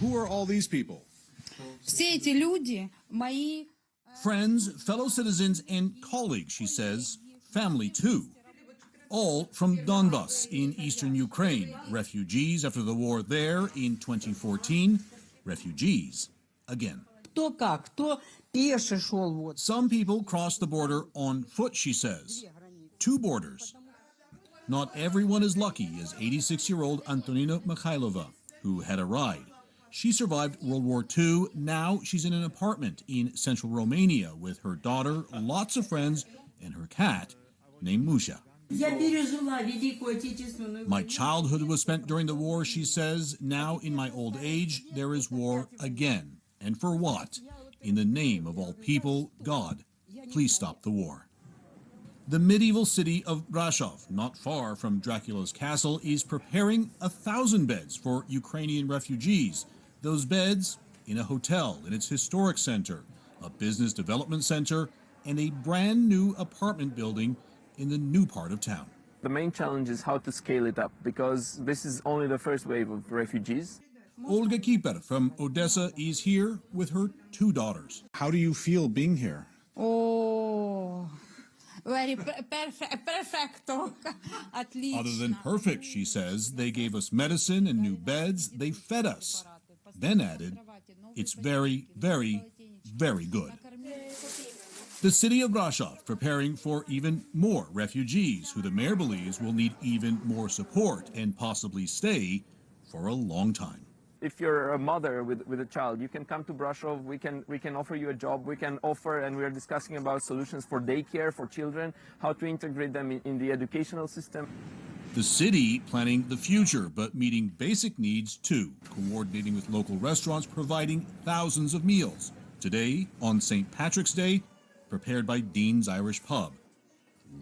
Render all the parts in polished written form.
Who are all these people? Все эти люди мои Friends, fellow citizens, and colleagues, she says. Family, too. All from Donbas in eastern Ukraine. Refugees after the war there in 2014. Refugees again. Кто как, кто пеше шел вот. Some people cross the border on foot, she says. Two borders. Not everyone is lucky, as 86-year-old Antonina Mikhailova, who had a ride. She survived World War II. Now she's in an apartment in central Romania with her daughter, lots of friends, and her cat named Musha. My childhood was spent during the war, she says. Now, in my old age, there is war again. And for what? In the name of all people, God, please stop the war. The medieval city of Brasov, not far from Dracula's castle, is preparing 1,000 beds for Ukrainian refugees. Those beds in a hotel in its historic center, a business development center, and a brand new apartment building in the new part of town. The main challenge is how to scale it up, because this is only the first wave of refugees. Olga Kiper from Odessa is here with her two daughters. How do you feel being here? Oh, very perfecto. Отлично. Other than perfect, she says. They gave us medicine and new beds. They fed us. Then added, it's very, very, very good. The city of Brasov preparing for even more refugees who the mayor believes will need even more support and possibly stay for a long time. If you're a mother with a child, you can come to Brasov. We can offer you a job. We can offer, and we are discussing about solutions for daycare for children, how to integrate them in the educational system. The city planning the future, but meeting basic needs too, coordinating with local restaurants, providing thousands of meals. Today, on St. Patrick's Day, prepared by Dean's Irish Pub.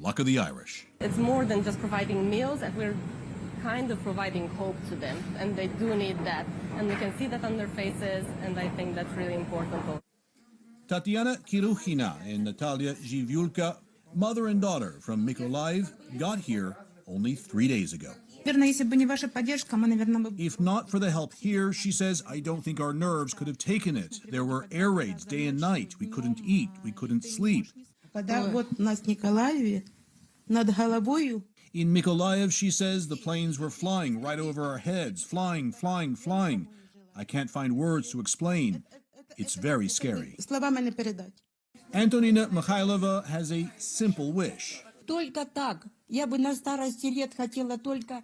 Luck of the Irish. It's more than just providing meals, and we're kind of providing hope to them, and they do need that. And we can see that on their faces, and I think that's really important. Tatiana Kiruchina and Natalia Zhivyulka, mother and daughter from Mykolaiv, got here only 3 days ago. If not for the help here, she says, I don't think our nerves could have taken it. There were air raids day and night. We couldn't eat. We couldn't sleep. In Mykolaiv, she says, the planes were flying right over our heads. Flying, flying, flying. I can't find words to explain. It's very scary. Antonina Mikhailova has a simple wish.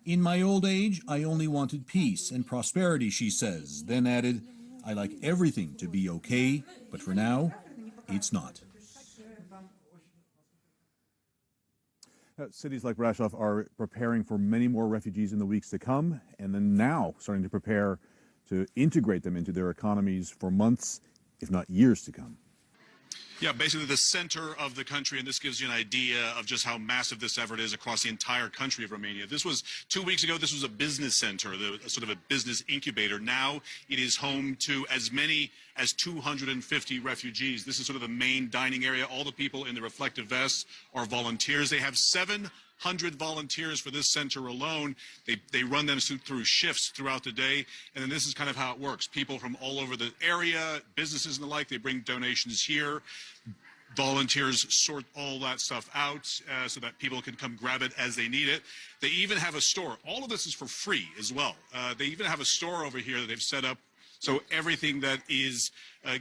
In my old age, I only wanted peace and prosperity, she says, then added, I like everything to be okay, but for now, it's not. Cities like Brasov are preparing for many more refugees in the weeks to come, and then now starting to prepare to integrate them into their economies for months, if not years to come. Yeah, basically the center of the country, and this gives you an idea of just how massive this effort is across the entire country of Romania. This was 2 weeks ago, this was a business center, sort of a business incubator. Now it is home to as many as 250 refugees. This is sort of the main dining area. All the people in the reflective vests are volunteers. They have 700 volunteers for this center alone. They run them through shifts throughout the day, and then this is kind of how it works. People from all over the area, businesses and the like, they bring donations here. Volunteers sort all that stuff out so that people can come grab it as they need it. They even have a store. All of this is for free as well. They even have a store over here that they've set up. So everything that is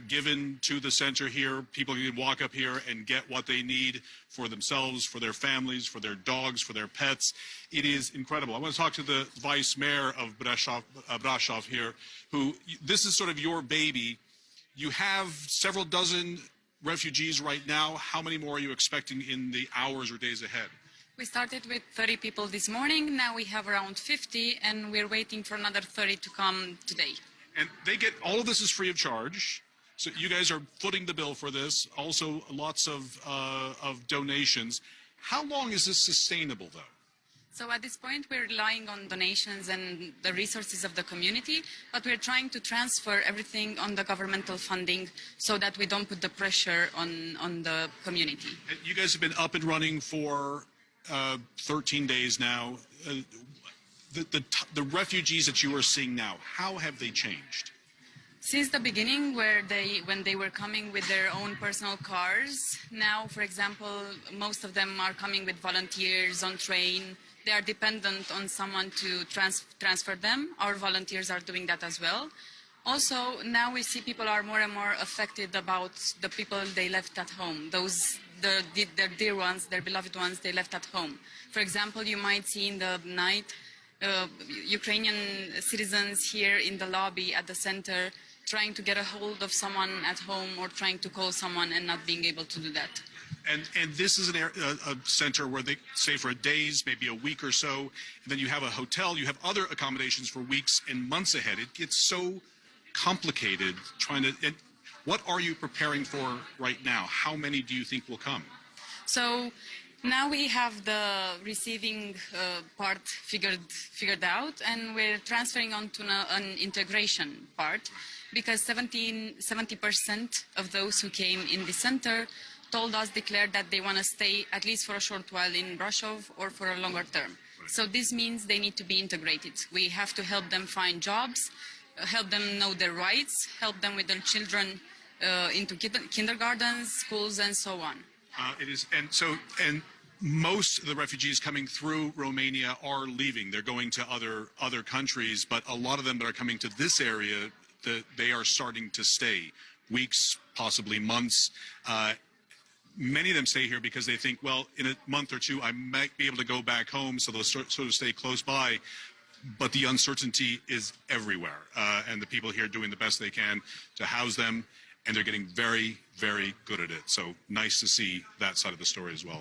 given to the center here, people can walk up here and get what they need for themselves, for their families, for their dogs, for their pets. It is incredible. I want to talk to the vice mayor of Brasov here, who, this is sort of your baby. You have several dozen refugees right now. How many more are you expecting in the hours or days ahead? We started with 30 people this morning. Now we have around 50, and we're waiting for another 30 to come today. And they get, all of this is free of charge. So you guys are footing the bill for this. Also, lots of donations. How long is this sustainable, though? So at this point, we're relying on donations and the resources of the community, but we're trying to transfer everything on the governmental funding so that we don't put the pressure on the community. And you guys have been up and running for 13 days now. The refugees that you are seeing now, how have they changed? Since the beginning, when they were coming with their own personal cars, now, for example, most of them are coming with volunteers on train. They are dependent on someone to transfer them. Our volunteers are doing that as well. Also, now we see people are more and more affected about the people they left at home, their dear ones, their beloved ones they left at home. For example, you might see in the night Ukrainian citizens here in the lobby at the center trying to get a hold of someone at home or trying to call someone and not being able to do that. And this is a center where they stay for days, maybe a week or so, and then you have a hotel, you have other accommodations for weeks and months ahead. It gets so complicated trying to... And what are you preparing for right now? How many do you think will come? So now we have the receiving part figured out, and we're transferring on to an integration part, because 70% of those who came in the center declared that they want to stay at least for a short while in Brasov or for a longer term. So this means they need to be integrated. We have to help them find jobs, help them know their rights, help them with their children into kindergartens, schools, and so on. It is, and most of the refugees coming through Romania are leaving. They're going to other countries, but a lot of them that are coming to this area, they are starting to stay weeks, possibly months. Many of them stay here because they think, well, in a month or two, I might be able to go back home, so they'll sort of stay close by. But the uncertainty is everywhere, and the people here are doing the best they can to house them, and they're getting very, very good at it. So nice to see that side of the story as well.